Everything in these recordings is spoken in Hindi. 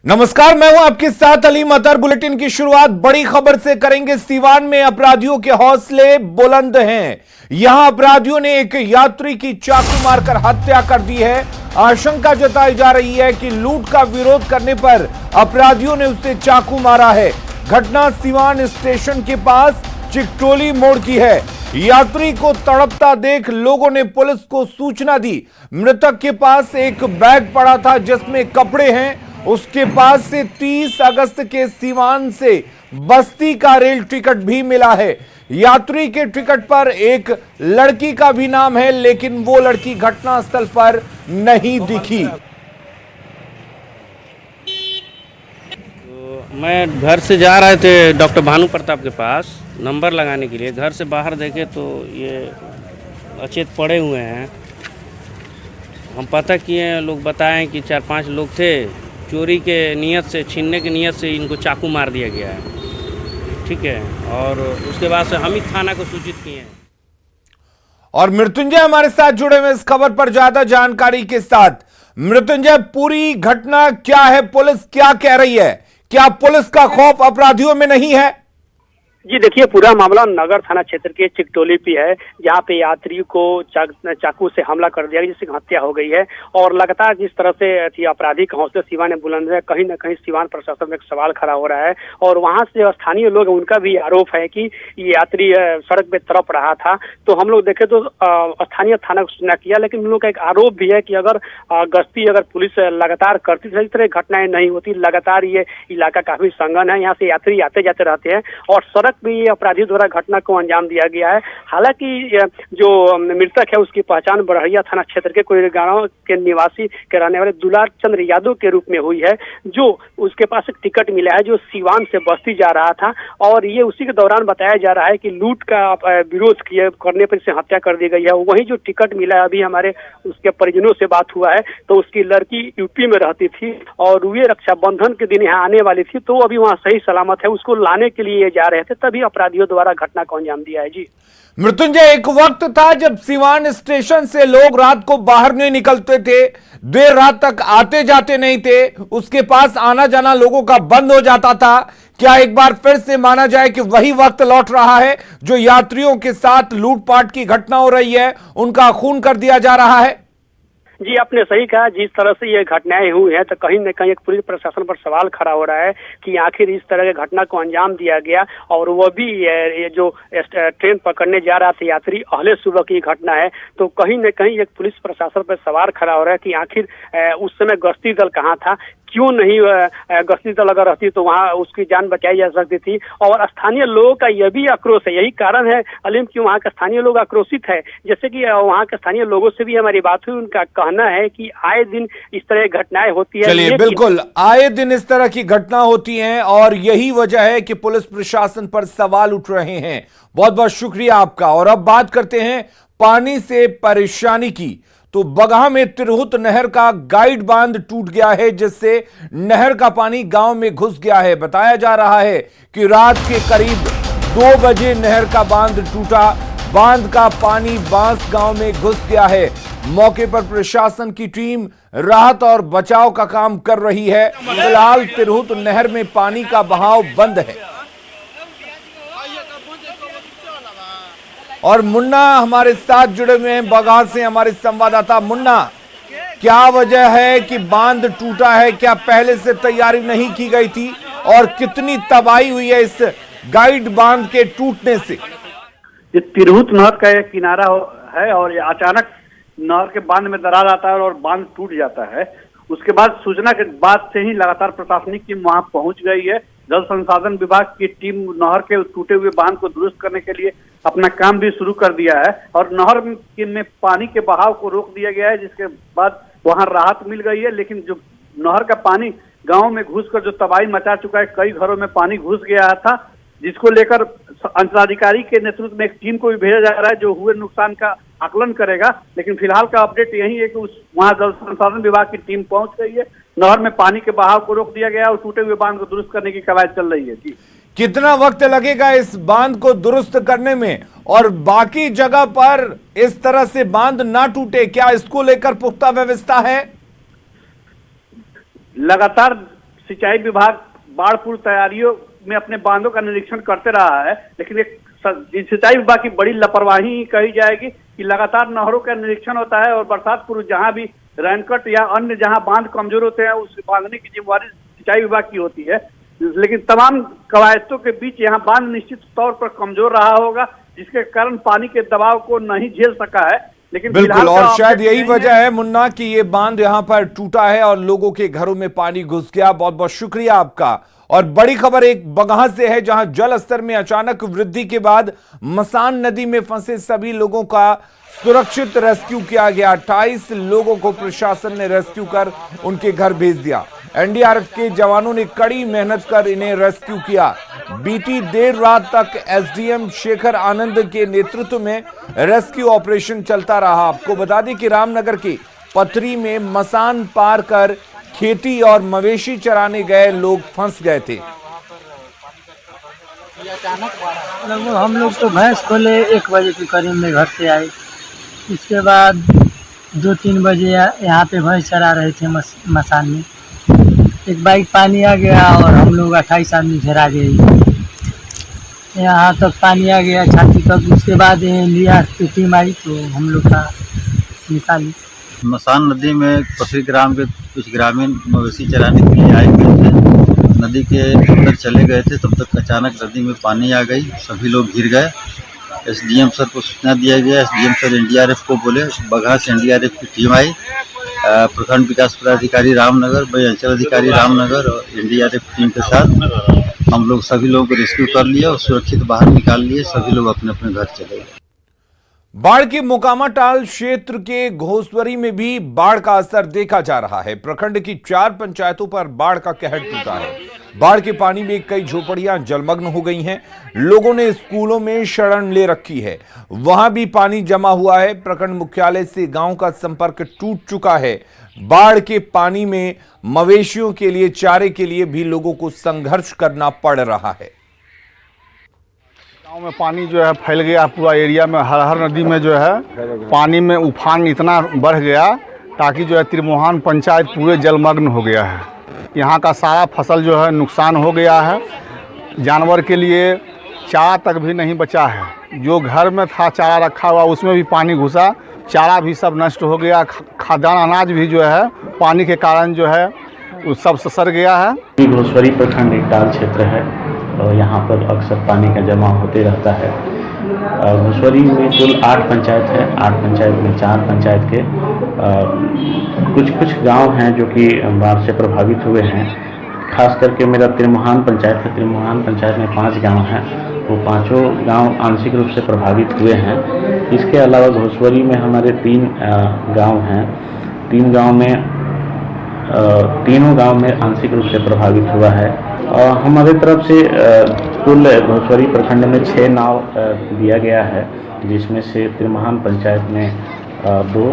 नमस्कार, मैं हूं आपके साथ अलीम अतर। बुलेटिन की शुरुआत बड़ी खबर से करेंगे। सीवान में अपराधियों के हौसले बुलंद हैं। यहां अपराधियों ने एक यात्री की चाकू मारकर हत्या कर दी है। आशंका जताई जा रही है कि लूट का विरोध करने पर अपराधियों ने उसे चाकू मारा है। घटना सीवान स्टेशन के पास चिकटोली मोड़ की है। यात्री को तड़पता देख लोगों ने पुलिस को सूचना दी। मृतक के पास एक बैग पड़ा था जिसमें कपड़े हैं। उसके पास से 30 अगस्त के सीवान से बस्ती का रेल टिकट भी मिला है। यात्री के टिकट पर एक लड़की का भी नाम है, लेकिन वो लड़की घटनास्थल पर नहीं दिखी। तो मैं घर से जा रहे थे डॉक्टर भानु प्रताप के पास नंबर लगाने के लिए। घर से बाहर देखे तो ये अचेत पड़े हुए हैं। हम पता किए, लोग बताएं कि 4-5 लोग थे। चोरी के नियत से, छीनने की नियत से इनको चाकू मार दिया गया है। ठीक है, और उसके बाद से हम ही थाना को सूचित किए हैं। और मृत्युंजय हमारे साथ जुड़े हुए इस खबर पर ज्यादा जानकारी के साथ। मृत्युंजय, पूरी घटना क्या है? पुलिस क्या कह रही है? क्या पुलिस का खौफ अपराधियों में नहीं है? जी देखिए, पूरा मामला नगर थाना क्षेत्र के चिकटोली पे है, जहाँ पे यात्री को चाकू से हमला कर दिया गया, जिससे हत्या हो गई है। और लगातार जिस तरह से अपराधी का हौसला सीवान में बुलंद है, कहीं न कहीं सीवान प्रशासन में एक सवाल खड़ा हो रहा है। और वहाँ से स्थानीय लोग, उनका भी आरोप है कि ये यात्री सड़क पे तड़प रहा था। तो हम लोग देखे तो स्थानीय थाना को सूचना किया, लेकिन उन लोग का एक आरोप भी है कि अगर अगर पुलिस लगातार करती तो इस तरह घटनाएं नहीं होती। लगातार ये इलाका काफी संगन है, यहाँ से यात्री आते जाते रहते हैं और सड़क भी अपराधियों द्वारा घटना को अंजाम दिया गया है। हालांकि जो मृतक है उसकी पहचान बड़हरिया थाना क्षेत्र के कोई गांव के निवासी के रहने वाले दुलार चंद्र यादव के रूप में हुई है, जो उसके पास एक टिकट मिला है जो सीवान से बस्ती जा रहा था। और ये उसी के दौरान बताया जा रहा है कि लूट का विरोध करने पर इसे हत्या कर दी गई है। वही जो टिकट मिला है, अभी हमारे उसके परिजनों से बात हुआ है तो उसकी लड़की यूपी में रहती थी और वे रक्षाबंधन के दिन यहाँ आने वाली थी, तो अभी वहाँ सही सलामत है। उसको लाने के लिए जा रहे थे, तभी अपराधियों द्वारा घटना को अंजाम दिया है। जी मृत्युंजय, एक वक्त था जब सीवान स्टेशन से लोग रात को बाहर नहीं निकलते थे, देर रात तक आते जाते नहीं थे, उसके पास आना जाना लोगों का बंद हो जाता था। क्या एक बार फिर से माना जाए कि वही वक्त लौट रहा है जो यात्रियों के साथ लूटपाट की घटना हो रही है, उनका खून कर दिया जा रहा है? जी, आपने सही कहा। जिस तरह से ये घटनाएं हुई हैं तो कहीं न कहीं एक पुलिस प्रशासन पर सवाल खड़ा हो रहा है कि आखिर इस तरह की घटना को अंजाम दिया गया, और वो भी ये जो ट्रेन पकड़ने जा रहा था यात्री, अहले सुबह की घटना है। तो कहीं न कहीं एक पुलिस प्रशासन पर सवाल खड़ा हो रहा है कि आखिर उस समय गश्ती दल कहाँ था, क्यों नहीं गश्ती दल अगर रहती तो वहाँ उसकी जान बचाई जा सकती थी। और स्थानीय लोगों का यह भी आक्रोश है, यही कारण है अलीम कि वहाँ के स्थानीय लोग आक्रोशित है। जैसे कि वहाँ के स्थानीय लोगों से भी हमारी बात हुई, उनका कहना है कि आए दिन इस तरह की घटनाएं होती है। चलिए, बिल्कुल, आए दिन इस तरह की घटना होती हैं और यही वजह है कि पुलिस प्रशासन पर सवाल उठ रहे हैं। बहुत बहुत शुक्रिया आपका। और अब बात करते हैं पानी से परेशानी की। तो बगहा में तिरहुत नहर का गाइड बांध टूट गया है, जिससे नहर का पानी गांव में घुस गया है। बताया जा रहा है कि रात के करीब 2 बजे नहर का बांध टूटा। बांध का पानी बांस गांव में घुस गया है। मौके पर प्रशासन की टीम राहत और बचाव का काम कर रही है। फिलहाल तिरहुत नहर में पानी का बहाव बंद है। और मुन्ना हमारे साथ जुड़े हुए हैं बगहा से, हमारे संवाददाता। मुन्ना, क्या वजह है कि बांध टूटा है? क्या पहले से तैयारी नहीं की गई थी? और कितनी तबाही हुई है इस गाइड बांध के टूटने से? ये तिरहुत नहर का एक किनारा है और ये अचानक नहर के बांध में दरार आता है और बांध टूट जाता है। उसके बाद सूचना के बाद से ही लगातार प्रशासनिक टीम वहां पहुंच गई है। जल संसाधन विभाग की टीम नहर के टूटे हुए बांध को दुरुस्त करने के लिए अपना काम भी शुरू कर दिया है और नहर में पानी के बहाव को रोक दिया गया है, जिसके बाद वहां राहत मिल गई है। लेकिन जो नहर का पानी गांव में घुसकर जो तबाही मचा चुका है, कई घरों में पानी घुस गया था, जिसको लेकर अंचलाधिकारी के नेतृत्व में एक टीम को भी भेजा जा रहा है जो हुए नुकसान का आकलन करेगा। लेकिन फिलहाल का अपडेट यही है कि वहां जल संसाधन विभाग की टीम पहुंच गई है। नहर में पानी के बहाव को रोक दिया गया और टूटे हुए बांध को दुरुस्त करने की कवायद चल रही है। जी, कितना वक्त लगेगा इस बांध को दुरुस्त करने में? और बाकी जगह पर इस तरह से बांध ना टूटे, क्या इसको लेकर पुख्ता व्यवस्था है? लगातार सिंचाई विभाग बाढ़ पूर्व तैयारियों में अपने बांधों का निरीक्षण करते रहा है, लेकिन एक सिंचाई विभाग की बड़ी लापरवाही कही जाएगी कि लगातार नहरों का निरीक्षण होता है और बरसात पूर्व जहां भी रैनकट या अन्य जहां बांध कमजोर होते हैं उस बांधने की जिम्मेवारी सिंचाई विभाग की होती है। लेकिन तमाम कवायदों के बीच यहाँ बांध निश्चित तौर पर कमजोर रहा होगा, जिसके कारण पानी के दबाव को नहीं झेल सका है। लेकिन बिल्कुल, और शायद यही वजह है मुन्ना कि ये बांध यहाँ पर टूटा है और लोगों के घरों में पानी घुस गया। बहुत बहुत शुक्रिया आपका। और बड़ी खबर एक बगहा से है, जहां जल स्तर में अचानक वृद्धि के बाद मसान नदी में फंसे सभी लोगों का सुरक्षित रेस्क्यू किया गया। 28 लोगों को प्रशासन ने रेस्क्यू कर उनके घर भेज दिया। एनडीआरएफ के जवानों ने कड़ी मेहनत कर इन्हें रेस्क्यू किया। बीती देर रात तक एसडीएम शेखर आनंद के नेतृत्व में रेस्क्यू ऑपरेशन चलता रहा। आपको बता दें कि रामनगर के पथरी में मसान पार कर खेती और मवेशी चराने गए लोग फंस गए थे। हम लोग तो भैंस खोले 1 बजे के करीब में घर से आए। इसके बाद 2-3 बजे यहाँ पे भैंस चरा रहे थे मसान में। एक बाइक पानी आ गया और हम लोग 28 आदमी घेरा गए। यहाँ तक पानी आ गया छाती तक। उसके बाद इंडिया की टीम आई तो हम लोग का निकाली। मसान नदी में पथरी ग्राम के कुछ ग्रामीण मवेशी चराने के लिए आए हुए थे। नदी के अंदर चले गए थे, तब तक अचानक नदी में पानी आ गई, सभी लोग घिर गए। एसडीएम सर को सूचना दिया गया। एसडीएम सर एनडीआरएफ को बोले। बगहा से एनडीआरएफ की टीम आई। प्रखंड विकास पदाधिकारी रामनगर, अंचल अधिकारी रामनगर और एनडीआरएफ टीम के साथ हम लोग सभी लोगों को रेस्क्यू कर लिया और सुरक्षित बाहर निकाल लिए। सभी लोग अपने अपने घर चले गए। बाढ़ के मोकामा टाल क्षेत्र के घोसवरी में भी बाढ़ का असर देखा जा रहा है। प्रखंड की 4 पंचायतों पर बाढ़ का कहर टूटा है। बाढ़ के पानी में कई झोपड़ियां जलमग्न हो गई हैं। लोगों ने स्कूलों में शरण ले रखी है, वहां भी पानी जमा हुआ है। प्रखंड मुख्यालय से गांव का संपर्क टूट चुका है। बाढ़ के पानी में मवेशियों के लिए चारे के लिए भी लोगों को संघर्ष करना पड़ रहा है। गांव में पानी जो है फैल गया पूरा एरिया में। हर नदी में जो है पानी में उफान इतना बढ़ गया ताकि जो है त्रिमोहान पंचायत पूरे जलमग्न हो गया है। यहाँ का सारा फसल जो है नुकसान हो गया है। जानवर के लिए चारा तक भी नहीं बचा है। जो घर में था चारा रखा हुआ उसमें भी पानी घुसा, चारा भी सब नष्ट हो गया। खाद्यान्न अनाज भी जो है पानी के कारण जो है वो सब सड़ गया है। घोसवरी प्रखंड एक टाल क्षेत्र है और यहाँ पर अक्सर पानी का जमा होते रहता है। घोसवरी में कुल 8 पंचायत है। 8 पंचायत में 4 पंचायत के कुछ गांव हैं जो कि बाढ़ से प्रभावित हुए हैं। खास करके मेरा त्रिमोहान पंचायत है। त्रिमोहान पंचायत में 5 गांव हैं, वो 5 गांव आंशिक रूप से प्रभावित हुए हैं। इसके अलावा घोसवरी में हमारे 3 गांव हैं। 3 गांव में तीनों गांव में आंशिक रूप से प्रभावित हुआ है। और हमारे तरफ से कुल घोसवरी प्रखंड में 6 नाव दिया गया है, जिसमें से त्रिमोहान पंचायत में 2,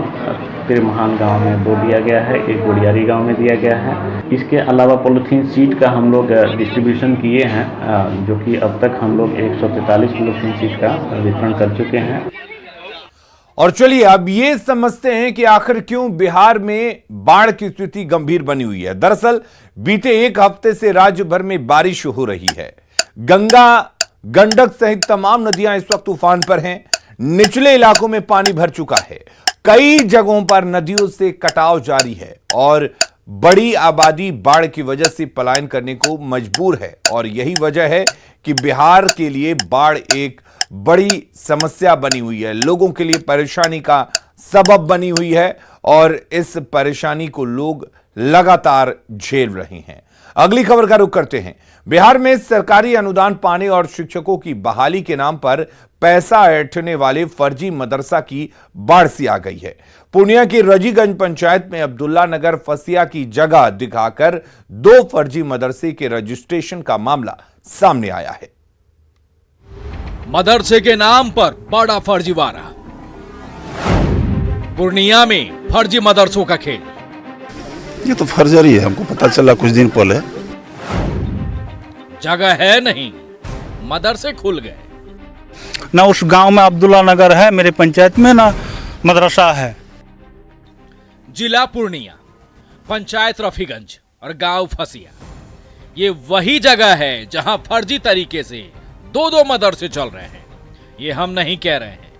त्रिमोहान गांव में 2 दिया गया है, 1 गुड़ियारी गांव में दिया गया है। इसके अलावा पॉलीथीन शीट का हम लोग डिस्ट्रीब्यूशन किए हैं, जो कि अब तक हम लोग 143 पॉलीथीन शीट का वितरण कर चुके हैं। और चलिए अब ये समझते हैं कि आखिर क्यों बिहार में बाढ़ की स्थिति गंभीर बनी हुई है। दरअसल बीते 1 हफ्ते से राज्य भर में बारिश हो रही है। गंगा, गंडक सहित तमाम नदियां इस वक्त उफान पर हैं। निचले इलाकों में पानी भर चुका है। कई जगहों पर नदियों से कटाव जारी है और बड़ी आबादी बाढ़ की वजह से पलायन करने को मजबूर है। और यही वजह है कि बिहार के लिए बाढ़ एक बड़ी समस्या बनी हुई है, लोगों के लिए परेशानी का सबब बनी हुई है और इस परेशानी को लोग लगातार झेल रहे हैं। अगली खबर का रुख करते हैं। बिहार में सरकारी अनुदान पाने और शिक्षकों की बहाली के नाम पर पैसा ऐंठने वाले फर्जी मदरसा की बाढ़ सी आ गई है। पूर्णिया की रजीगंज पंचायत में अब्दुल्ला नगर फसिया की जगह दिखाकर 2 फर्जी मदरसे के रजिस्ट्रेशन का मामला सामने आया है। मदरसे के नाम पर बड़ा फर्जीवाड़ा। पूर्णिया में फर्जी मदरसों का खेल। ये तो फर्जरी है, हमको पता चला कुछ दिन पहले। जगह है नहीं, मदरसे खुल गए। ना उस गांव में अब्दुल्ला नगर है, मेरे पंचायत में ना मदरसा है। जिला पूर्णिया, पंचायत रफीगंज और गांव फसिया। ये वही जगह है जहां फर्जी तरीके से दो मदरसे चल रहे हैं। ये हम नहीं कह रहे हैं,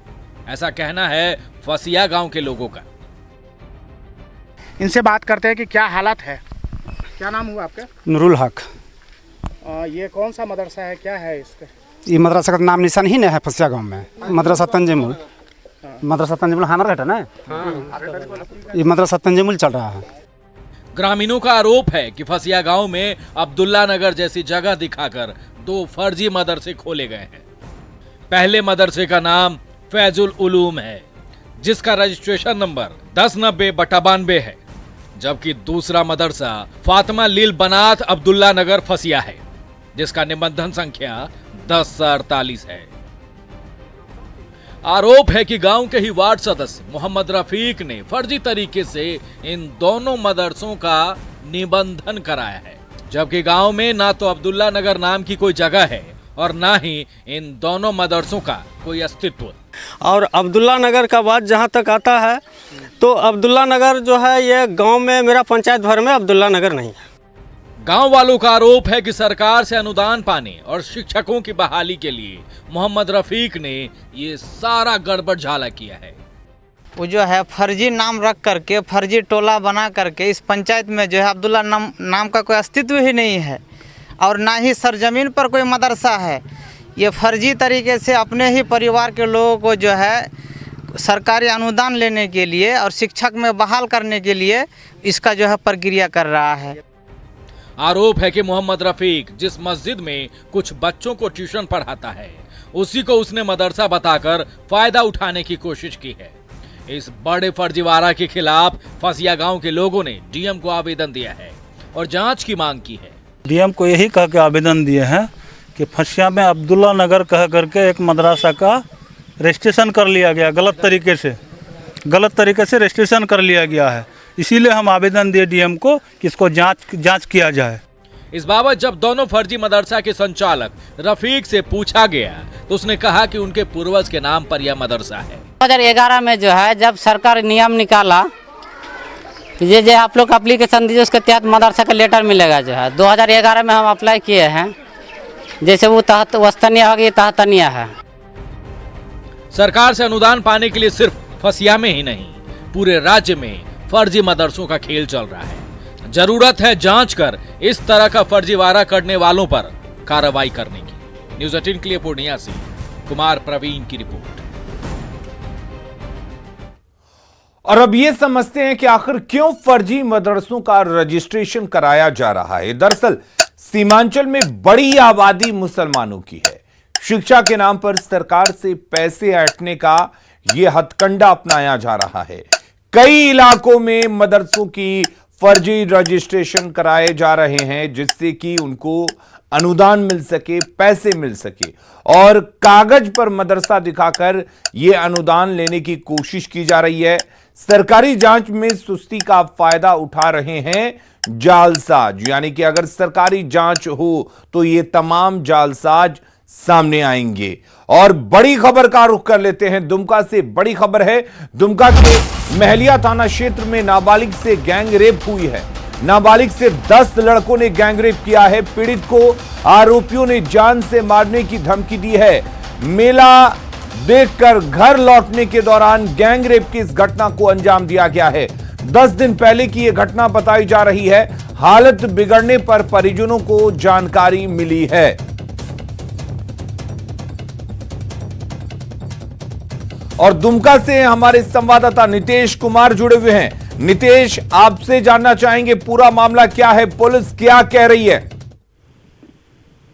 ऐसा कहना है फसिया गांव के लोगों का। इनसे बात करते हैं कि क्या हालत है। क्या नाम हुआ आपका? नूरुल हक। ये कौन सा मदरसा है, क्या है इसका? ये मदरसा का नाम निशान ही नहीं है फसिया गांव में। मदरसा तंजीमुल, मदरसा तंजीमुल हमारा घटा ना। ये मदरसा तंजीमुल चल रहा है। ग्रामीणों का आरोप है कि फसिया गांव में अब्दुल्ला नगर जैसी जगह दिखाकर 2 फर्जी मदरसे खोले गए हैं। पहले मदरसे का नाम फैजुल उलूम है, जिसका रजिस्ट्रेशन नंबर 1090/92 है, जबकि दूसरा मदरसा फातिमा लील बनात अब्दुल्ला नगर फसिया है, जिसका निबंधन संख्या 1048 है। आरोप है कि गांव के ही वार्ड सदस्य मोहम्मद रफीक ने फर्जी तरीके से इन दोनों मदरसों का निबंधन कराया है, जबकि गांव में ना तो अब्दुल्ला नगर नाम की कोई जगह है और ना ही इन दोनों मदरसों का कोई अस्तित्व। और अब्दुल्ला नगर का बात जहाँ तक आता है तो अब्दुल्ला नगर जो है ये गांव में मेरा पंचायत भर में अब्दुल्ला नगर नहीं है। गांव वालों का आरोप है कि सरकार से अनुदान पाने और शिक्षकों की बहाली के लिए मोहम्मद रफीक ने ये सारा गड़बड़ झाला किया है। वो जो है फर्जी नाम रख करके, फर्जी टोला बना करके इस पंचायत में जो है अब्दुल्ला नाम का कोई अस्तित्व ही नहीं है और ना ही सरजमीन पर कोई मदरसा है। ये फर्जी तरीके से अपने ही परिवार के लोगों को जो है सरकारी अनुदान लेने के लिए और शिक्षक में बहाल करने के लिए इसका जो है प्रक्रिया कर रहा है। आरोप है कि मोहम्मद रफीक जिस मस्जिद में कुछ बच्चों को ट्यूशन पढ़ाता है, उसी को उसने मदरसा बताकर फायदा उठाने की कोशिश की है। इस बड़े फर्जीवाड़ा के खिलाफ फसिया गांव के लोगों ने डीएम को आवेदन दिया है और जांच की मांग की है। डीएम को यही कह के आवेदन दिए हैं कि फसिया में अब्दुल्ला नगर कह करके एक मदरसा का रजिस्ट्रेशन कर लिया गया, गलत तरीके से रजिस्ट्रेशन कर लिया गया है। इसीलिए हम आवेदन दिए डीएम को कि इसको जांच किया जाए। इस बाबत जब दोनों फर्जी मदरसा के संचालक रफीक से पूछा गया तो उसने कहा कि उनके पूर्वज के नाम पर यह मदरसा है। 2011 में जो है जब सरकार नियम निकाला तो ये जो आप लोग एप्लीकेशन दीजिए उसके तहत मदरसा का लेटर मिलेगा। जो है 2011 में हम अप्लाई किए हैं, जैसे वो तहत वस्तनिया हो गई, तहतनिया है। सरकार से अनुदान पाने के लिए सिर्फ फसिया में ही नहीं, पूरे राज्य में फर्जी मदरसों का खेल चल रहा है। जरूरत है जांच कर इस तरह का फर्जीवाड़ा करने वालों पर कार्रवाई करने की। न्यूज़ 18 के लिए पूर्णिया से कुमार प्रवीण की रिपोर्ट। और अब ये समझते हैं कि आखिर क्यों फर्जी मदरसों का रजिस्ट्रेशन कराया जा रहा है। दरअसल सीमांचल में बड़ी आबादी मुसलमानों की है। शिक्षा के नाम पर सरकार से पैसे ऐंठने का यह हथकंडा अपनाया जा रहा है। कई इलाकों में मदरसों की फर्जी रजिस्ट्रेशन कराए जा रहे हैं, जिससे कि उनको अनुदान मिल सके, पैसे मिल सके, और कागज पर मदरसा दिखाकर यह अनुदान लेने की कोशिश की जा रही है। सरकारी जांच में सुस्ती का फायदा उठा रहे हैं जालसाज, यानी कि अगर सरकारी जांच हो तो ये तमाम जालसाज सामने आएंगे। और बड़ी खबर का रुख कर लेते हैं दुमका से। बड़ी खबर है, दुमका के महलिया थाना क्षेत्र में नाबालिग से गैंग रेप हुई है। नाबालिग से 10 लड़कों ने गैंग रेप किया है। पीड़ित को आरोपियों ने जान से मारने की धमकी दी है। मेला देखकर घर लौटने के दौरान गैंग रेप की इस घटना को अंजाम दिया गया है। 10 दिन पहले की यह घटना बताई जा रही है। हालत बिगड़ने पर परिजनों को जानकारी मिली है। और दुमका से हमारे संवाददाता नितेश कुमार जुड़े हुए हैं। नितेश, आपसे जानना चाहेंगे पूरा मामला क्या है, पुलिस क्या कह रही है?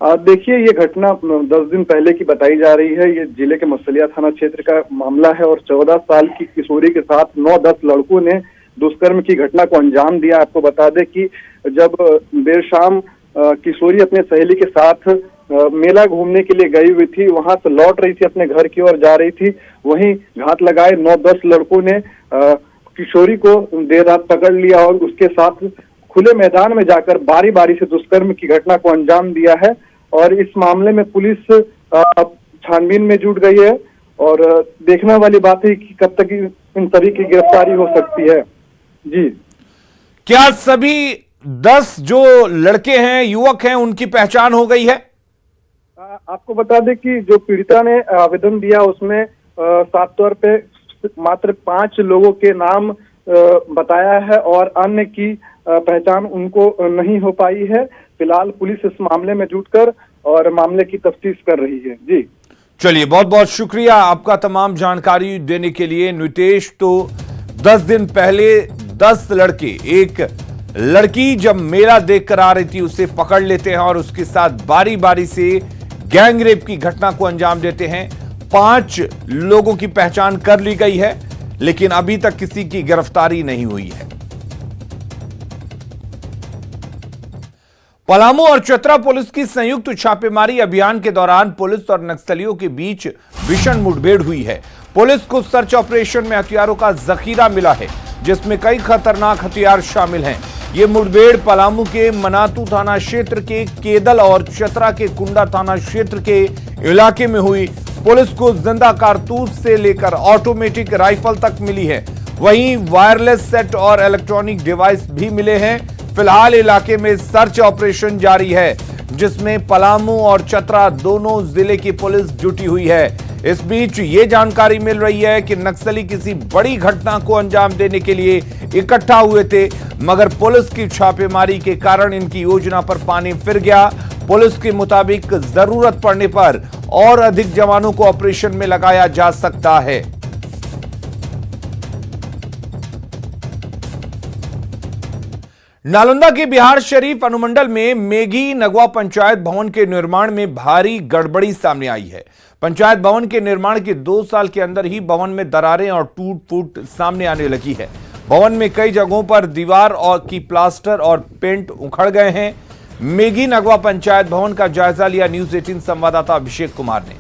देखिए, ये घटना 10 दिन पहले की बताई जा रही है। ये जिले के मसलिया थाना क्षेत्र का मामला है और 14 साल की किशोरी के साथ 9-10 लड़कों ने दुष्कर्म की घटना को अंजाम दिया। आपको बता दें कि जब देर शाम किशोरी अपने सहेली के साथ मेला घूमने के लिए गई हुई थी, वहां से लौट रही थी, अपने घर की ओर जा रही थी, वहीं घात लगाए 9-10 लड़कों ने किशोरी को देर रात पकड़ लिया और उसके साथ खुले मैदान में जाकर बारी बारी से दुष्कर्म की घटना को अंजाम दिया है। और इस मामले में पुलिस छानबीन में जुट गई है और देखने वाली बात है कि कब तक इन सभी की गिरफ्तारी हो सकती है। जी, क्या सभी 10 जो लड़के हैं, युवक हैं, उनकी पहचान हो गई है। आपको बता दें कि जो पीड़िता ने आवेदन दिया उसमें साफ तौर पे मात्र 5 लोगों के नाम बताया है और अन्य की पहचान उनको नहीं हो पाई है। फिलहाल पुलिस इस मामले में जुटकर और मामले की तफ्तीश कर रही है। जी चलिए, बहुत बहुत शुक्रिया आपका तमाम जानकारी देने के लिए नितेश। तो 10 दिन पहले 10 लड़के, एक लड़की जब मेला देखकर आ रही थी उसे पकड़ लेते हैं और उसके साथ बारी बारी से गैंग रेप की घटना को अंजाम देते हैं। 5 लोगों की पहचान कर ली गई है, लेकिन अभी तक किसी की गिरफ्तारी नहीं हुई है। पलामू और चतरा पुलिस की संयुक्त छापेमारी अभियान के दौरान पुलिस और नक्सलियों के बीच भीषण मुठभेड़ हुई है। पुलिस को सर्च ऑपरेशन में हथियारों का जखीरा मिला है, जिसमें कई खतरनाक हथियार शामिल हैं। ये मुठभेड़ पलामू के मनातू थाना क्षेत्र के केदल और चतरा के कुंडा थाना क्षेत्र के इलाके में हुई। पुलिस को जिंदा कारतूस से लेकर ऑटोमेटिक राइफल तक मिली है। वहीं वायरलेस सेट और इलेक्ट्रॉनिक डिवाइस भी मिले हैं। फिलहाल इलाके में सर्च ऑपरेशन जारी है, जिसमें पलामू और चतरा दोनों जिले की पुलिस जुटी हुई है। इस बीच ये जानकारी मिल रही है कि नक्सली किसी बड़ी घटना को अंजाम देने के लिए इकट्ठा हुए थे, मगर पुलिस की छापेमारी के कारण इनकी योजना पर पानी फिर गया। पुलिस के मुताबिक जरूरत पड़ने पर और अधिक जवानों को ऑपरेशन में लगाया जा सकता है। नालंदा के बिहार शरीफ अनुमंडल में मेघी नगवा पंचायत भवन के निर्माण में भारी गड़बड़ी सामने आई है। पंचायत भवन के निर्माण के 2 साल के अंदर ही भवन में दरारें और टूट फूट सामने आने लगी है। भवन में कई जगहों पर दीवार और की प्लास्टर और पेंट उखड़ गए हैं। मेघी नगवा पंचायत भवन का जायजा लिया न्यूज 18 संवाददाता अभिषेक कुमार ने।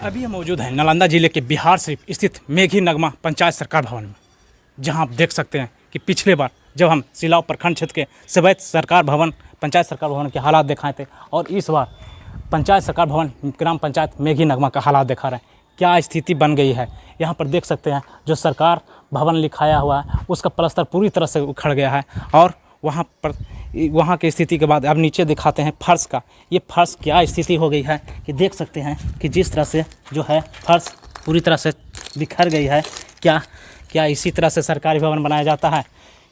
अभी हम मौजूद हैं नालंदा जिले के बिहार शरीफ स्थित मेघी नगमा पंचायत सरकार भवन में, जहां आप देख सकते हैं कि पिछले बार जब हम सिलाव प्रखंड क्षेत्र के सवैत सरकार भवन पंचायत सरकार भवन के हालात दिखाए थे और इस बार पंचायत सरकार भवन ग्राम पंचायत मेघी नगमा का हालात दिखा रहे हैं। क्या स्थिति बन गई है यहाँ पर देख सकते हैं। जो सरकार भवन लिखाया हुआ है उसका प्लास्टर पूरी तरह से उखड़ गया है और वहाँ की स्थिति के बाद अब नीचे दिखाते हैं फर्श का। ये फर्श क्या स्थिति हो गई है कि देख सकते हैं कि जिस तरह से जो है फर्श पूरी तरह से बिखर गई है। क्या इसी तरह से सरकारी भवन बनाया जाता है?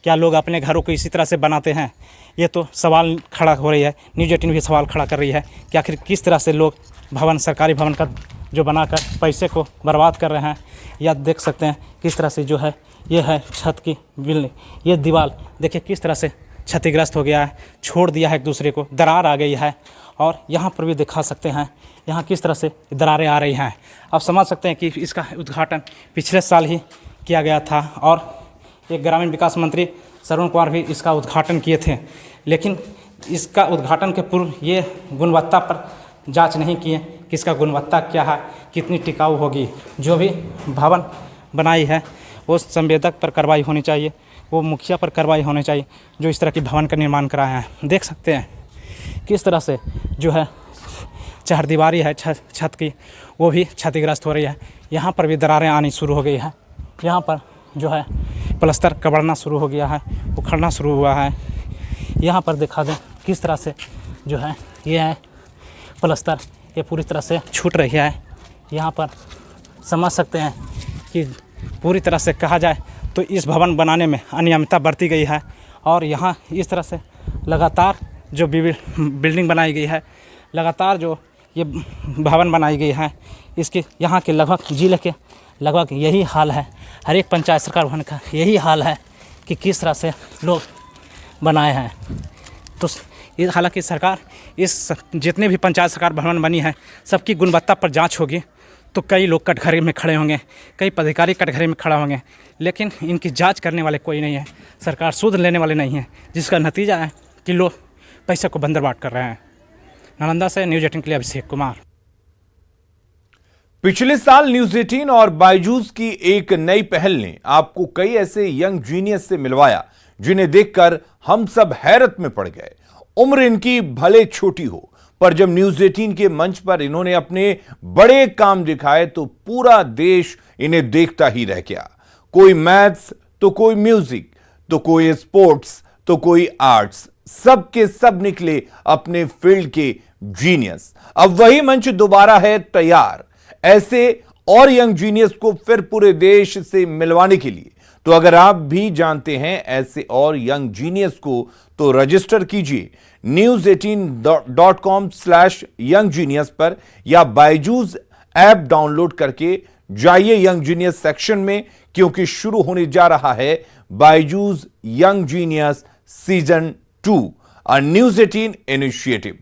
क्या लोग अपने घरों को इसी तरह से बनाते हैं? ये तो सवाल खड़ा हो रही है। न्यूज 18 भी सवाल खड़ा कर रही है कि आखिर किस तरह से लोग भवन सरकारी भवन का जो बनाकर पैसे को बर्बाद कर रहे हैं। या देख सकते हैं किस तरह से जो है ये है छत की बिल्डिंग, ये दीवार देखिए किस तरह से क्षतिग्रस्त हो गया है, छोड़ दिया है एक दूसरे को, दरार आ गई है। और यहाँ पर भी दिखा सकते हैं यहाँ किस तरह से दरारें आ रही हैं। आप समझ सकते हैं कि इसका उद्घाटन पिछले साल ही किया गया था और एक ग्रामीण विकास मंत्री श्रवण कुमार भी इसका उद्घाटन किए थे, लेकिन इसका उद्घाटन के पूर्व ये गुणवत्ता पर जांच नहीं किए कि इसका गुणवत्ता क्या है, कितनी टिकाऊ होगी। जो भी भवन बनाई है वो संवेदक पर कार्रवाई होनी चाहिए, वो मुखिया पर कार्रवाई होनी चाहिए जो इस तरह की भवन का निर्माण कराया है। देख सकते हैं किस तरह से जो है चहारदीवारी है छत की वो भी क्षतिग्रस्त हो रही है। यहाँ पर भी दरारें आनी शुरू हो गई है। यहाँ पर जो है प्लास्टर कबड़ना शुरू हो गया है, उखड़ना शुरू हुआ है। यहाँ पर दिखा दें किस तरह से जो है ये है प्लास्टर, ये पूरी तरह से छूट रही है। यहाँ पर समझ सकते हैं कि पूरी तरह से कहा जाए तो इस भवन बनाने में अनियमितता बरती गई है और यहाँ इस तरह से लगातार जो बिल्डिंग बनाई गई है, लगातार जो ये भवन बनाई गई है, इसके यहाँ के लगभग जिले के लगभग यही हाल है। हर एक पंचायत सरकार भवन का यही हाल है कि किस तरह से लोग बनाए हैं। तो हालांकि सरकार इस जितने भी पंचायत सरकार भवन बनी है सबकी गुणवत्ता पर जांच होगी तो कई लोग कटघरे में खड़े होंगे, कई पदाधिकारी कटघरे में खड़ा होंगे, लेकिन इनकी जांच करने वाले कोई नहीं है। सरकार सूद लेने वाले नहीं है, जिसका नतीजा है कि लोग पैसे को बंदरबाट कर रहे हैं। नालंदा से न्यूज 18 के लिए अभिषेक कुमार। पिछले साल न्यूज 18 और बायजूस की एक नई पहल ने आपको कई ऐसे यंग जीनियस से मिलवाया जिन्हें देखकर हम सब हैरत में पड़ गए। उम्र इनकी भले छोटी हो, पर जब न्यूज 18 के मंच पर इन्होंने अपने बड़े काम दिखाए तो पूरा देश इन्हें देखता ही रह गया। कोई मैथ्स, तो कोई म्यूजिक, तो कोई स्पोर्ट्स, तो कोई आर्ट्स, सब के सब निकले अपने फील्ड के जीनियस। अब वही मंच दोबारा है तैयार ऐसे और यंग जीनियस को फिर पूरे देश से मिलवाने के लिए। तो अगर आप भी जानते हैं ऐसे और यंग जीनियस को तो रजिस्टर कीजिए news18.com/younggenius पर या बायजूस ऐप डाउनलोड करके जाइए यंग जीनियस सेक्शन में, क्योंकि शुरू होने जा रहा है Byju's young genius season 2, a news 18 initiative.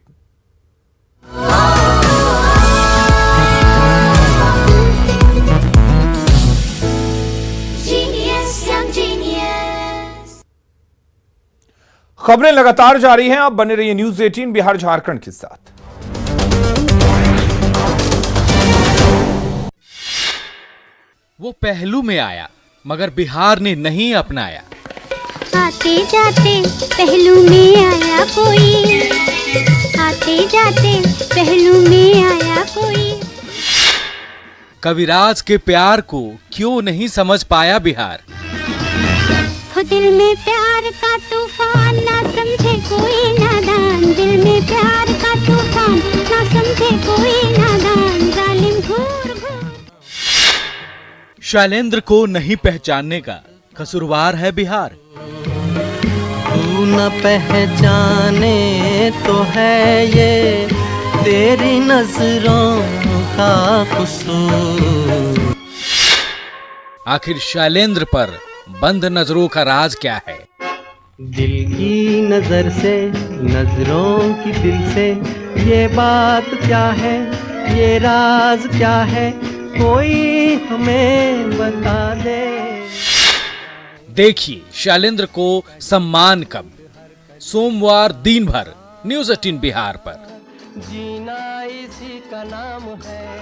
खबरें लगातार जारी हैं, आप बने रहिए न्यूज़ 18 बिहार झारखंड के साथ। वो पहलू में आया मगर बिहार ने नहीं अपनाया। आते जाते पहलू में आया कोई, आते जाते पहलू में आया कोई। कविराज के प्यार को क्यों नहीं समझ पाया बिहार। हो दिल में प्यार का तूफान ना समझे कोई नादान, दिल में प्यार का तूफान ना समझे कोई नादान, जालिम घूर घूर। शैलेंद्र को नहीं पहचानने का कसूरवार है बिहार। तू न पहचाने तो है ये तेरी नजरों का कसूर। आखिर शैलेंद्र पर बंद नजरों का राज क्या है। दिल की नजर से, नजरों की दिल से, ये बात क्या है, ये राज क्या है, कोई हमें बता दे। देखिए शैलेंद्र को सम्मान कब, सोमवार दिन भर न्यूज़ 18 बिहार पर। जीना इसी का नाम है।